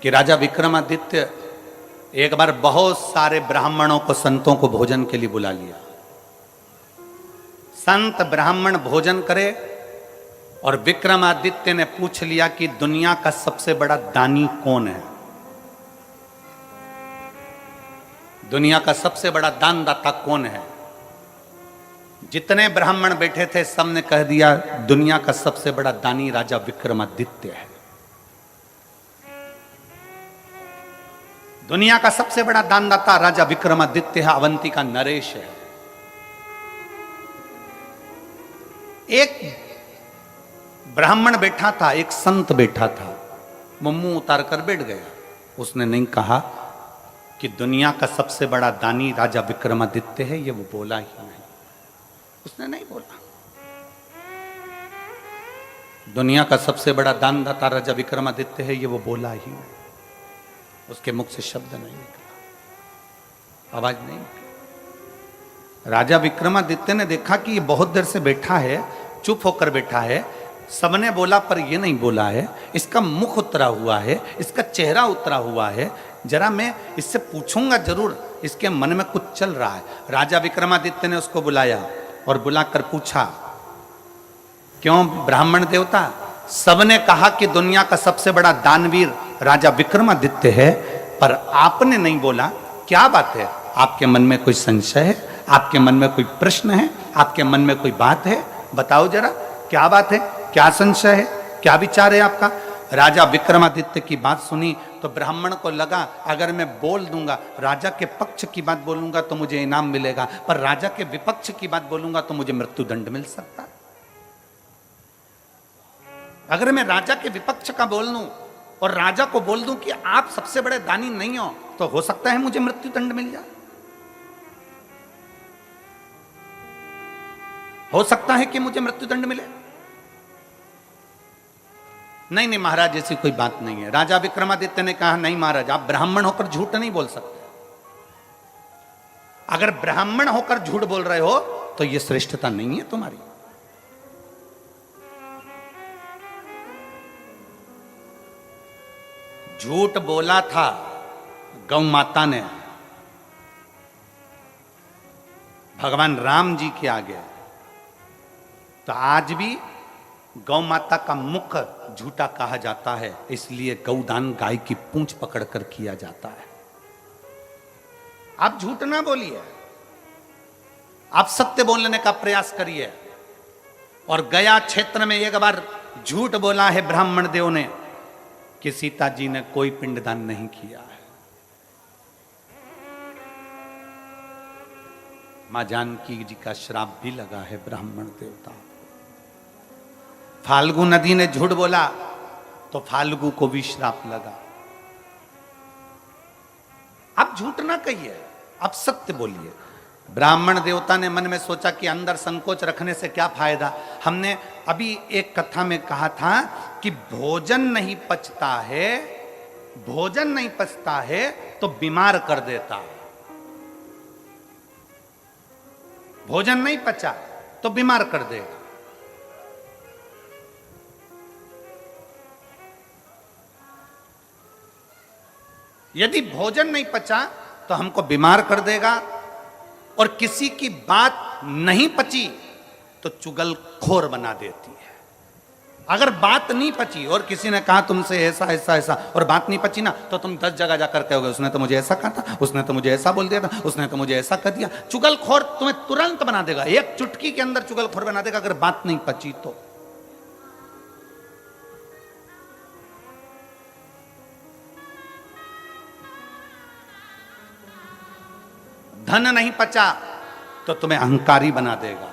कि राजा विक्रमादित्य एक बार बहुत सारे ब्राह्मणों को, संतों को भोजन के लिए बुला लिया। संत ब्राह्मण भोजन करे और विक्रमादित्य ने पूछ लिया कि दुनिया का सबसे बड़ा दानी कौन है, दुनिया का सबसे बड़ा दानदाता कौन है। जितने ब्राह्मण बैठे थे सबने कह दिया दुनिया का सबसे बड़ा दानी राजा विक्रमादित्य है। दुनिया का सबसे बड़ा दानदाता राजा विक्रमादित्य है, अवंती का नरेश है। एक ब्राह्मण बैठा था, एक संत बैठा था, वो मुंह उतार कर बैठ गया। उसने नहीं कहा कि दुनिया का सबसे बड़ा दानी राजा विक्रमादित्य है, ये वो बोला ही नहीं, उसने नहीं बोला। दुनिया का सबसे बड़ा दानदाता राजा विक्रमादित्य है, ये वो बोला ही नहीं, उसके मुख से शब्द नहीं निकला, आवाज नहीं निकली। राजा विक्रमादित्य ने देखा कि ये बहुत देर से बैठा है, चुप होकर बैठा है, सबने बोला पर ये नहीं बोला है, इसका मुख उतरा हुआ है, इसका चेहरा उतरा हुआ है, जरा मैं इससे पूछूंगा जरूर, इसके मन में कुछ चल रहा है। राजा विक्रमादित्य ने उसको बुलाया और बुलाकर पूछा, क्यों ब्राह्मण देवता, सबने कहा कि दुनिया का सबसे बड़ा दानवीर राजा विक्रमादित्य है, पर आपने नहीं बोला, क्या बात है? आपके मन में कोई संशय है, आपके मन में कोई प्रश्न है, आपके मन में कोई बात है? बताओ जरा, क्या बात है, क्या संशय है, क्या विचार है आपका? राजा विक्रमादित्य की बात सुनी तो ब्राह्मण को लगा अगर मैं बोल दूंगा, राजा के पक्ष की बात बोलूंगा तो मुझे इनाम मिलेगा, पर राजा के विपक्ष की बात बोलूंगा तो मुझे मृत्यु दंड मिल सकता है। अगर मैं राजा के विपक्ष का बोल दूं और राजा को बोल दूं कि आप सबसे बड़े दानी नहीं हो तो सकता है मुझे मृत्यु दंड मिल जाए, हो सकता है कि मुझे मृत्यु दंड मिले। नहीं नहीं महाराज, ऐसी कोई बात नहीं है। राजा विक्रमादित्य ने कहा, नहीं महाराज, आप ब्राह्मण होकर झूठ नहीं बोल सकते। अगर ब्राह्मण होकर झूठ बोल रहे हो तो यह श्रेष्ठता नहीं है तुम्हारी। झूठ बोला था गौ माता ने भगवान राम जी के आगे, तो आज भी गौ माता का मुख झूठा कहा जाता है, इसलिए गौदान गाय की पूंछ पकड़कर किया जाता है। आप झूठ ना बोलिए, आप सत्य बोलने का प्रयास करिए। और गया क्षेत्र में एक बार झूठ बोला है ब्राह्मण देव ने कि सीता जी ने कोई पिंडदान नहीं किया है। मां जानकी जी का श्राप भी लगा है ब्राह्मण देवता। फाल्गु नदी ने झूठ बोला तो फाल्गु को भी श्राप लगा। आप झूठ ना कहिए, आप सत्य बोलिए। ब्राह्मण देवता ने मन में सोचा कि अंदर संकोच रखने से क्या फायदा। हमने अभी एक कथा में कहा था कि भोजन नहीं पचता है, भोजन नहीं पचता है तो बीमार कर देता है। भोजन नहीं पचा तो बीमार कर देगा। यदि भोजन नहीं पचा तो हमको बीमार कर देगा, और किसी की बात नहीं पची तो चुगलखोर बना देती है। अगर बात नहीं पची और किसी ने कहा तुमसे ऐसा ऐसा ऐसा और बात नहीं पची ना, तो तुम 10 जगह जाकर कहोगे उसने तो मुझे ऐसा कहा था, उसने तो मुझे ऐसा बोल दिया था, उसने तो मुझे ऐसा कर दिया। चुगलखोर तुम्हें तुरंत बना देगा, एक चुटकी के अंदर चुगलखोर बना देगा अगर बात नहीं पची तो। धन नहीं पचा तो तुम्हें अहंकारी बना देगा।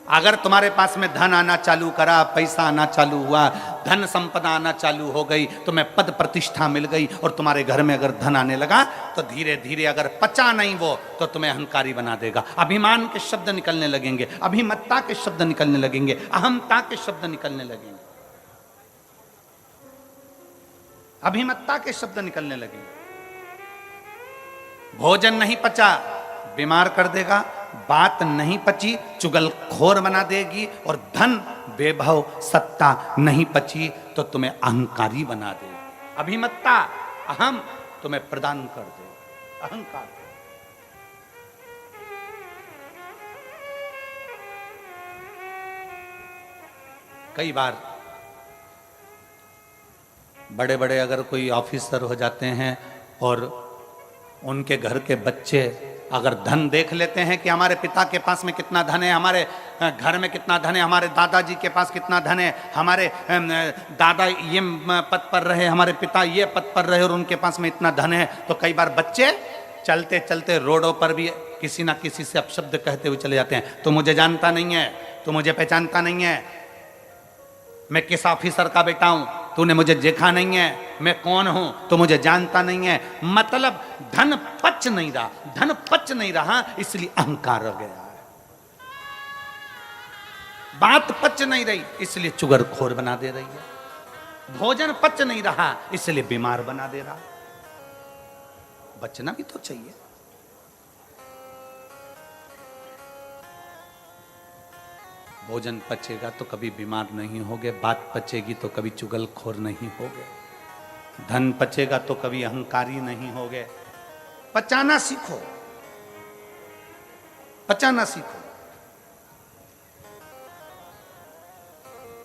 अगर तुम्हारे पास में धन आना चालू करा, पैसा आना चालू हुआ, धन संपदा आना चालू हो गई, तुम्हें पद प्रतिष्ठा मिल गई और तुम्हारे घर में अगर धन आने लगा तो धीरे धीरे अगर पचा नहीं वो तो तुम्हें अहंकारी बना देगा। अभिमान के शब्द निकलने लगेंगे, अभिमत्ता के शब्द निकलने लगेंगे, अहमता के शब्द निकलने लगेंगे, अभिमत्ता के शब्द निकलने लगेंगे। भोजन नहीं पचा बीमार कर देगा, बात नहीं पची चुगलखोर बना देगी, और धन वैभव सत्ता नहीं पची तो तुम्हें अहंकारी बना देगी। अभिमत्ता अहम तुम्हें प्रदान कर दे। अहंकार कई बार बड़े बड़े अगर कोई ऑफिसर हो जाते हैं और उनके घर के बच्चे अगर धन देख लेते हैं कि हमारे पिता के पास में कितना धन है, हमारे घर में कितना धन है, हमारे दादाजी के पास कितना धन है, हमारे दादा ये पद पर रहे, हमारे पिता ये पद पर रहे और उनके पास में इतना धन है, तो कई बार बच्चे चलते चलते रोडों पर भी किसी ना किसी से अपशब्द कहते हुए चले जाते हैं। तो मुझे जानता नहीं है, तो मुझे पहचानता नहीं है, मैं किस ऑफिसर का बेटा हूं, तूने मुझे देखा नहीं है, मैं कौन हूं, तो मुझे जानता नहीं है। मतलब धन पच नहीं रहा, धन पच नहीं रहा, इसलिए अहंकार हो गया है। बात पच नहीं रही, इसलिए चुगलखोर बना दे रही है। भोजन पच नहीं रहा, इसलिए बीमार बना दे रहा। बचना भी तो चाहिए। भोजन पचेगा तो कभी बीमार नहीं होगे, बात पचेगी तो कभी चुगलखोर नहीं होगे, धन पचेगा तो कभी अहंकारी नहीं होगे। पचाना सीखो, पचाना सीखो।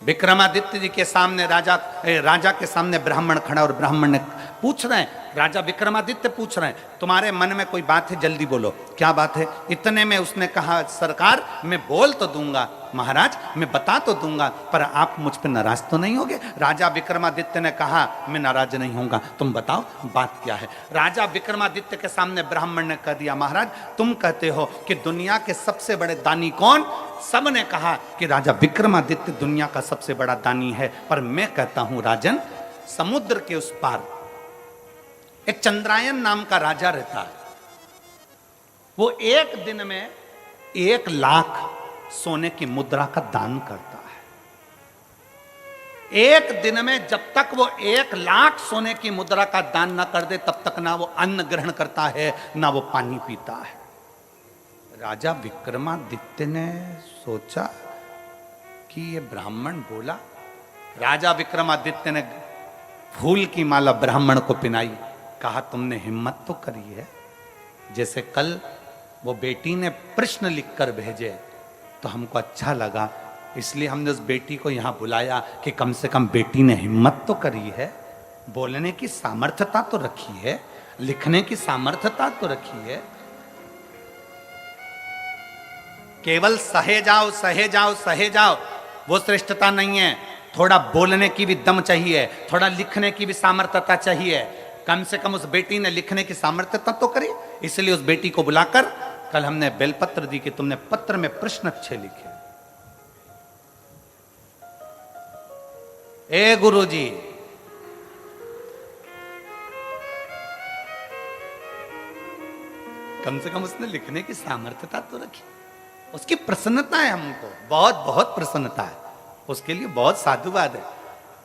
विक्रमादित्य जी के सामने राजा के सामने ब्राह्मण खड़ा और ब्राह्मण ने पूछ रहे हैं, राजा विक्रमादित्य पूछ रहे हैं, तुम्हारे मन में कोई बात है, जल्दी बोलो, क्या बात है। इतने में उसने कहा, सरकार मैं बोल तो दूंगा, महाराज मैं बता तो दूंगा, पर आप मुझ पर नाराज तो नहीं होगे। राजा विक्रमादित्य ने कहा, मैं नाराज नहीं होऊंगा, तुम बताओ बात क्या है। राजा विक्रमादित्य के सामने ब्राह्मण ने कह दिया, महाराज तुम कहते हो कि दुनिया के सबसे बड़े दानी कौन, सबने कहा कि राजा विक्रमादित्य दुनिया का सबसे बड़ा दानी है, पर मैं कहता हूं राजन, समुद्र के उस पार एक चंद्रायन नाम का राजा रहता है, वो एक दिन में 1 लाख सोने की मुद्रा का दान करता है। एक दिन में जब तक वो 1 लाख सोने की मुद्रा का दान ना कर दे, तब तक ना वो अन्न ग्रहण करता है, ना वो पानी पीता है। राजा विक्रमादित्य ने सोचा कि ये ब्राह्मण बोला। राजा विक्रमादित्य ने फूल की माला ब्राह्मण को पिनाई, कहा तुमने हिम्मत तो करी है। जैसे कल वो बेटी ने प्रश्न लिखकर भेजे तो हमको अच्छा लगा, इसलिए हमने उस बेटी को यहां बुलाया कि कम से कम बेटी ने हिम्मत तो करी है, बोलने की सामर्थ्यता तो रखी है, लिखने की सामर्थ्यता तो रखी है। केवल सहे जाओ सहे जाओ सहे जाओ वो श्रेष्ठता नहीं है, थोड़ा बोलने की भी दम चाहिए, थोड़ा लिखने की भी सामर्थ्यता चाहिए। कम से कम उस बेटी ने लिखने की सामर्थ्यता तो करी, इसलिए उस बेटी को बुलाकर कल हमने बेलपत्र दी कि तुमने पत्र में प्रश्न अच्छे लिखे। ए गुरुजी, कम से कम उसने लिखने की सामर्थ्यता तो रखी, उसकी प्रसन्नता है, हमको बहुत बहुत प्रसन्नता है, उसके लिए बहुत साधुवाद है।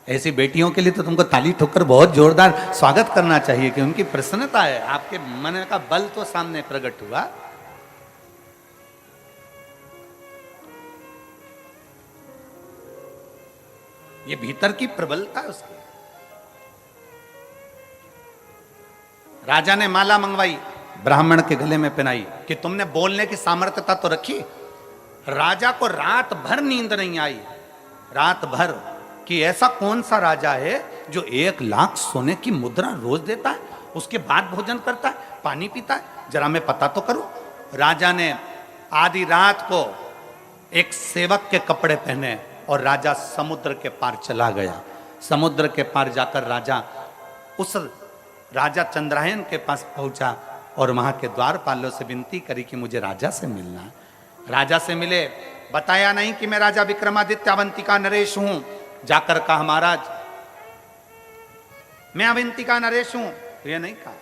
ऐसी बेटियों के लिए तो तुमको ताली ठोकर बहुत जोरदार स्वागत करना चाहिए कि उनकी प्रसन्नता है, आपके मन का बल तो सामने प्रकट हुआ। ये भीतर की प्रबलता है उसकी। राजा ने माला मंगवाई, ब्राह्मण के गले में पहनाई कि तुमने बोलने की सामर्थ्यता तो रखी। राजा को रात भर नींद नहीं आई, रात भर, कि ऐसा कौन सा राजा है जो 1 लाख सोने की मुद्रा रोज देता है, उसके बाद भोजन करता है, पानी पीता है, जरा मैं पता तो करूं। राजा ने आधी रात को एक सेवक के कपड़े पहने और राजा समुद्र के पार चला गया। समुद्र के पार जाकर राजा उस राजा चंद्रायन के पास पहुंचा और वहां के द्वारपालों से विनती करी कि मुझे राजा से मिलना है। राजा से मिले, बताया नहीं कि मैं राजा विक्रमादित्य अवंतिका नरेश हूं। जाकर कहा, महाराज मैं अवंतिका नरेश हूं, तो ये नहीं कहा,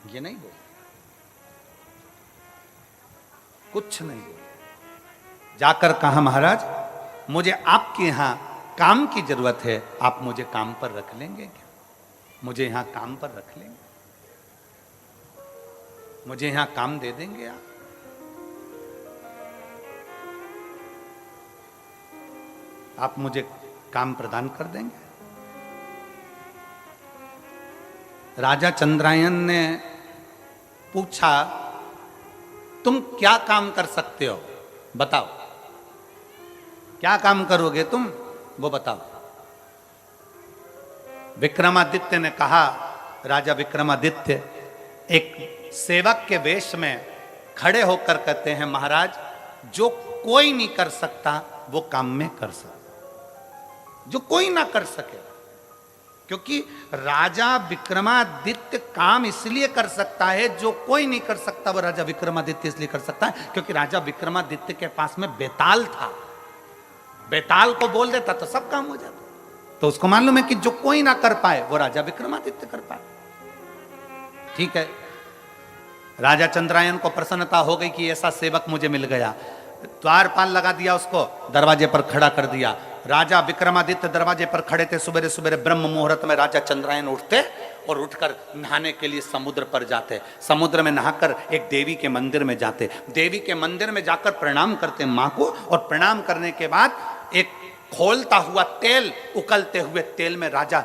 ये नहीं बोल, कुछ नहीं बोल। जाकर कहा, महाराज मुझे आपके यहां काम की जरूरत है, आप मुझे काम पर रख लेंगे क्या? मुझे यहां काम पर रख लेंगे, मुझे यहां काम दे देंगे आप? आप मुझे काम प्रदान कर देंगे? राजा चंद्रायन ने पूछा, तुम क्या काम कर सकते हो, बताओ, क्या काम करोगे तुम, वो बताओ। विक्रमादित्य ने कहा, राजा विक्रमादित्य एक सेवक के वेश में खड़े होकर कहते हैं, महाराज जो कोई नहीं कर सकता वो काम में कर सकता, जो कोई ना कर सके। क्योंकि राजा विक्रमादित्य काम इसलिए कर सकता है, जो कोई नहीं कर सकता वो राजा विक्रमादित्य इसलिए कर सकता है क्योंकि राजा विक्रमादित्य के पास में बेताल था। बेताल को बोल देता तो सब काम हो जाता। तो उसको मालूम है कि जो कोई ना कर पाए वो राजा विक्रमादित्य कर पाए। ठीक है, राजा चंद्रायन को प्रसन्नता हो गई कि ऐसा सेवक मुझे मिल गया। द्वारपाल लगा दिया, उसको दरवाजे पर खड़ा कर दिया। राजा विक्रमादित्य दरवाजे पर खड़े थे। सुबह सुबह ब्रह्म मुहूर्त में राजा चंद्रायन उठते और उठकर नहाने के लिए समुद्र पर जाते। समुद्र में नहाकर एक देवी के मंदिर में जाते। देवी के मंदिर में जाकर प्रणाम करते मां को, और प्रणाम करने के बाद एक खोलता हुआ तेल, उकलते हुए तेल में राजा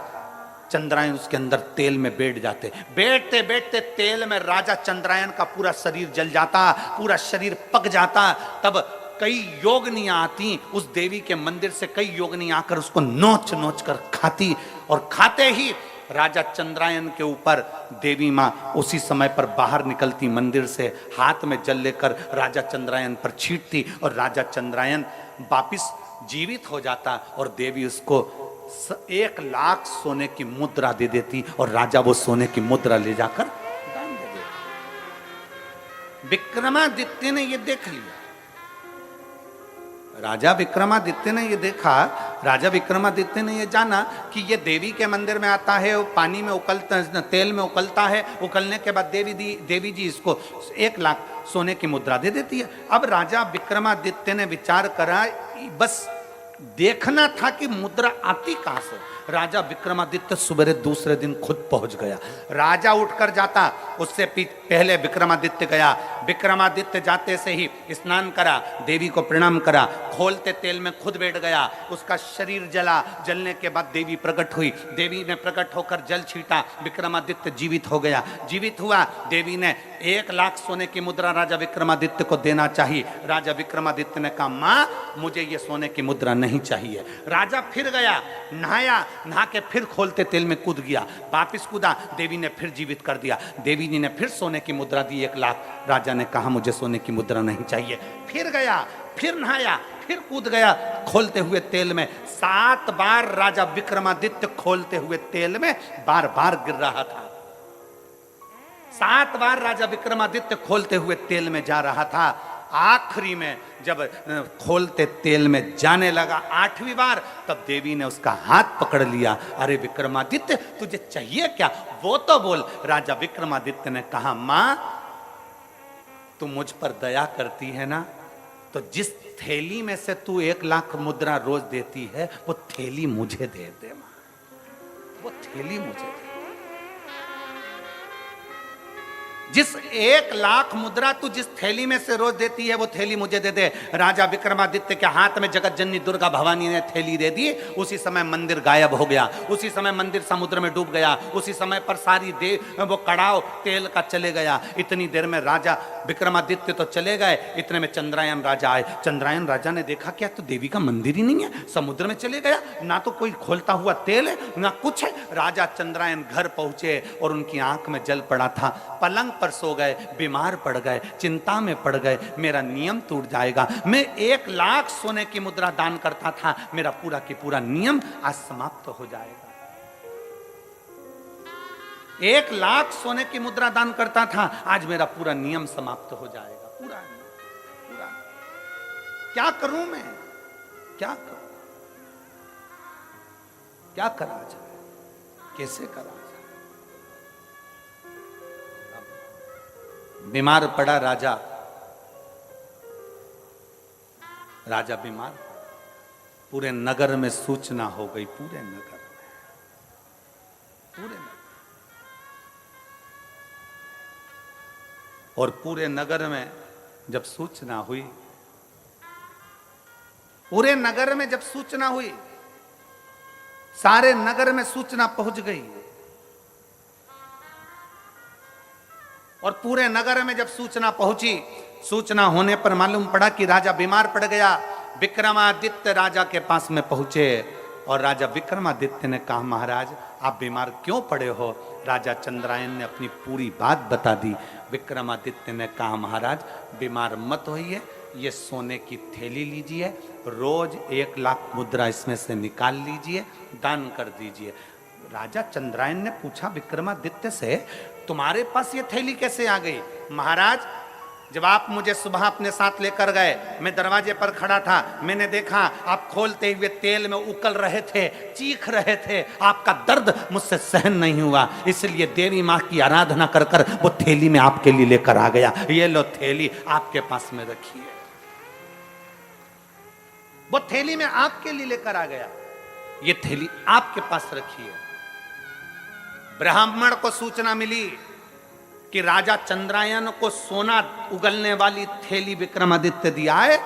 चंद्रायन उसके अंदर तेल में बैठ जाते। बैठते बैठते तेल में राजा चंद्रायन का पूरा शरीर जल जाता, पूरा शरीर पक जाता। तब कई योगिनियां आती उस देवी के मंदिर से, कई योगिनियां आकर उसको नोच नोच कर खाती, और खाते ही राजा चंद्रायन के ऊपर देवी मां उसी समय पर बाहर निकलती मंदिर से, हाथ में जल लेकर राजा चंद्रायन पर छींटती, और राजा चंद्रायन वापिस जीवित हो जाता, और देवी उसको 1 लाख सोने की मुद्रा दे देती, और राजा वो सोने की मुद्रा ले जाकर दान दे देता। विक्रमादित्य ने ये देख लिया। राजा विक्रमादित्य ने ये देखा, राजा विक्रमादित्य ने ये जाना कि ये देवी के मंदिर में आता है, वो पानी में उकलता, तेल में उकलता है। उकलने के बाद देवी जी इसको 1 लाख सोने की मुद्रा दे देती है। अब राजा विक्रमादित्य ने विचार करा, बस देखना था कि मुद्रा आती कहां से। राजा विक्रमादित्य सुबह दूसरे दिन खुद पहुंच गया। राजा उठकर जाता, उससे पहले विक्रमादित्य गया। विक्रमादित्य जाते से ही स्नान करा, देवी को प्रणाम करा, खोलते तेल में खुद बैठ गया। उसका शरीर जला, जलने के बाद देवी प्रकट हुई। देवी ने प्रकट होकर जल छीटा, विक्रमादित्य जीवित हो गया। जीवित हुआ, देवी ने 1 लाख सोने की मुद्रा राजा विक्रमादित्य को देना चाहिए। राजा विक्रमादित्य ने कहा, मां मुझे ये सोने की मुद्रा नहीं चाहिए। राजा फिर गया, नहाया, नहा के फिर खोलते तेल में कूद गया, वापिस कूदा, देवी ने फिर जीवित कर दिया। देवी जी ने फिर सोने की मुद्रा दी 1 लाख। राजा ने कहा मुझे सोने की मुद्रा नहीं चाहिए। फिर गया, फिर नहाया, फिर कूद गया खोलते हुए तेल में। 7 बार राजा विक्रमादित्य खोलते हुए तेल में बार बार गिर रहा था। 7 बार राजा विक्रमादित्य खोलते हुए तेल में जा रहा था। आखिरी में जब खोलते तेल में जाने लगा 8वीं बार, तब देवी ने उसका हाथ पकड़ लिया। अरे विक्रमादित्य तुझे चाहिए क्या, वो तो बोल। राजा विक्रमादित्य ने कहा, मां तू मुझ पर दया करती है ना, तो जिस थैली में से तू 1 लाख मुद्रा रोज देती है वो थैली मुझे दे दे मां, वो थैली मुझे दे। जिस 1 लाख मुद्रा तू जिस थैली में से रोज देती है वो थैली मुझे दे दे। राजा विक्रमादित्य के हाथ में जगत जननी दुर्गा भवानी ने थैली दे दी। उसी समय मंदिर गायब हो गया, उसी समय मंदिर समुद्र में डूब गया, उसी समय पर सारी वो कड़ाव तेल का चले गया। इतनी देर में राजा विक्रमादित्य तो चले गए, इतने में चंद्रायन राजा आए। चंद्रायन राजा ने देखा क्या तो देवी का मंदिर ही नहीं है, समुद्र में चले गया, ना तो कोई खोलता हुआ तेल है ना कुछ है। राजा चंद्रायन घर पहुंचे और उनकी आंख में जल पड़ा था। पलंग पर सो गए, बीमार पड़ गए, चिंता में पड़ गए, मेरा नियम टूट जाएगा। मैं 1 लाख सोने की मुद्रा दान करता था, मेरा पूरा की पूरा नियम आज समाप्त हो जाएगा। 1 लाख सोने की मुद्रा दान करता था, आज मेरा पूरा नियम समाप्त हो जाएगा। पूरा पूरा क्या करूं मैं, क्या करूं, क्या करा जाए, कैसे करा जाए। बीमार पड़ा राजा, राजा बीमार, पूरे नगर में सूचना हो गई, पूरे नगर में, और पूरे नगर में जब सूचना हुई, पूरे नगर में जब सूचना हुई, सारे नगर में सूचना पहुंच गई। और पूरे नगर में जब सूचना पहुंची, सूचना होने पर मालूम पड़ा कि राजा बीमार पड़ गया। विक्रमादित्य राजा के पास में पहुंचे और राजा विक्रमादित्य ने कहा, महाराज आप बीमार क्यों पड़े हो? राजा चंद्रायन ने अपनी पूरी बात बता दी। विक्रमादित्य ने कहा, महाराज बीमार मत होइए, ये सोने की थैली लीजिए, रोज 1 लाख मुद्रा इसमें से निकाल लीजिए, दान कर दीजिए। राजा चंद्रायन ने पूछा विक्रमादित्य से, तुम्हारे पास ये थैली कैसे आ गई? महाराज जब आप मुझे सुबह अपने साथ लेकर गए, मैं दरवाजे पर खड़ा था, मैंने देखा आप खोलते हुए तेल में उकल रहे थे, चीख रहे थे, आपका दर्द मुझसे सहन नहीं हुआ, इसलिए देवी माँ की आराधना कर कर वो थैली में आपके लिए लेकर आ गया। ये लो थैली आपके पास में रखिए। वो थैली में आपके लिए लेकर आ गया, ये थैली आपके पास रखिए। ब्राह्मण को सूचना मिली कि राजा चंद्रायन को सोना उगलने वाली थैली विक्रमादित्य दिया है।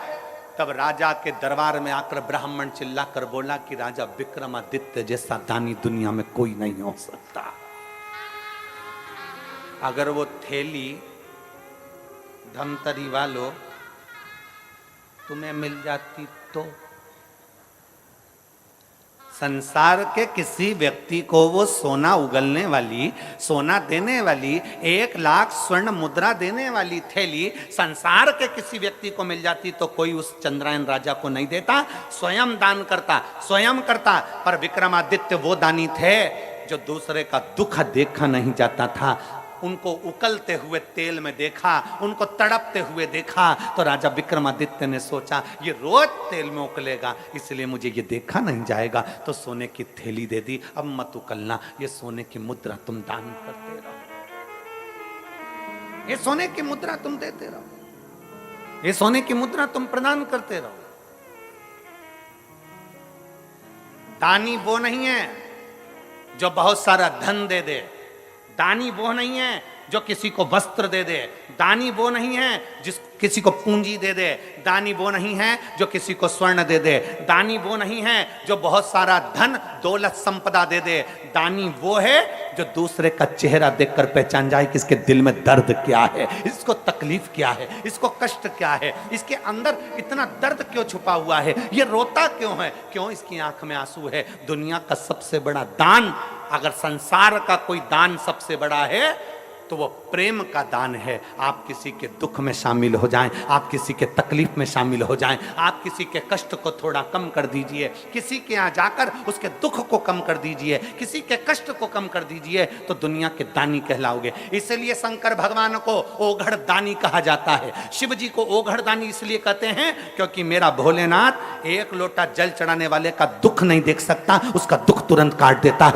तब राजा के दरबार में आकर ब्राह्मण चिल्लाकर बोला कि राजा विक्रमादित्य जैसा दानी दुनिया में कोई नहीं हो सकता। अगर वो थैली धमतरी वालों तुम्हें मिल जाती तो संसार के किसी व्यक्ति को वो सोना उगलने वाली, सोना देने वाली, 1 लाख स्वर्ण मुद्रा देने वाली थैली संसार के किसी व्यक्ति को मिल जाती तो कोई उस चंद्रायन राजा को नहीं देता, स्वयं दान करता, स्वयं करता। पर विक्रमादित्य वो दानी थे जो दूसरे का दुख देखा नहीं जाता था। उनको उकलते हुए तेल में देखा, उनको तड़पते हुए देखा, तो राजा विक्रमादित्य ने सोचा ये रोज तेल में उकलेगा, इसलिए मुझे ये देखा नहीं जाएगा, तो सोने की थैली दे दी। अब मत उकलना, ये सोने की मुद्रा तुम दान करते रहो, ये सोने की मुद्रा तुम देते रहो, ये सोने की मुद्रा तुम प्रदान करते रहो। दानी वो नहीं है जो बहुत सारा धन दे दे, दानी वो नहीं है जो किसी को वस्त्र दे दे, दानी वो नहीं है जिस किसी को पूंजी दे दे, दानी वो नहीं है जो किसी को स्वर्ण दे दे, दानी वो नहीं है जो बहुत सारा धन दौलत संपदा दे दे, दानी वो है जो दूसरे का चेहरा देखकर पहचान जाए कि इसके दिल में दर्द क्या है, इसको तकलीफ क्या है, इसको कष्ट क्या है, इसके अंदर इतना दर्द क्यों छुपा हुआ है, ये रोता क्यों है, क्यों इसकी आंख में आंसू है। दुनिया का सबसे बड़ा दान, अगर संसार का कोई दान सबसे बड़ा है तो वो प्रेम का दान है। आप किसी के दुख में शामिल हो जाएं, आप किसी के तकलीफ में शामिल हो जाएं, आप किसी के कष्ट को थोड़ा कम कर दीजिए, किसी के यहाँ जाकर उसके दुख को कम कर दीजिए, किसी के कष्ट को कम कर दीजिए, तो दुनिया के दानी कहलाओगे। इसलिए शंकर भगवान को ओघड़ दानी कहा जाता है, शिव जी को ओघड़ दानी इसलिए कहते हैं क्योंकि मेरा भोलेनाथ 1 लोटा जल चढ़ाने वाले का दुख नहीं देख सकता, उसका दुख तुरंत काट देता है।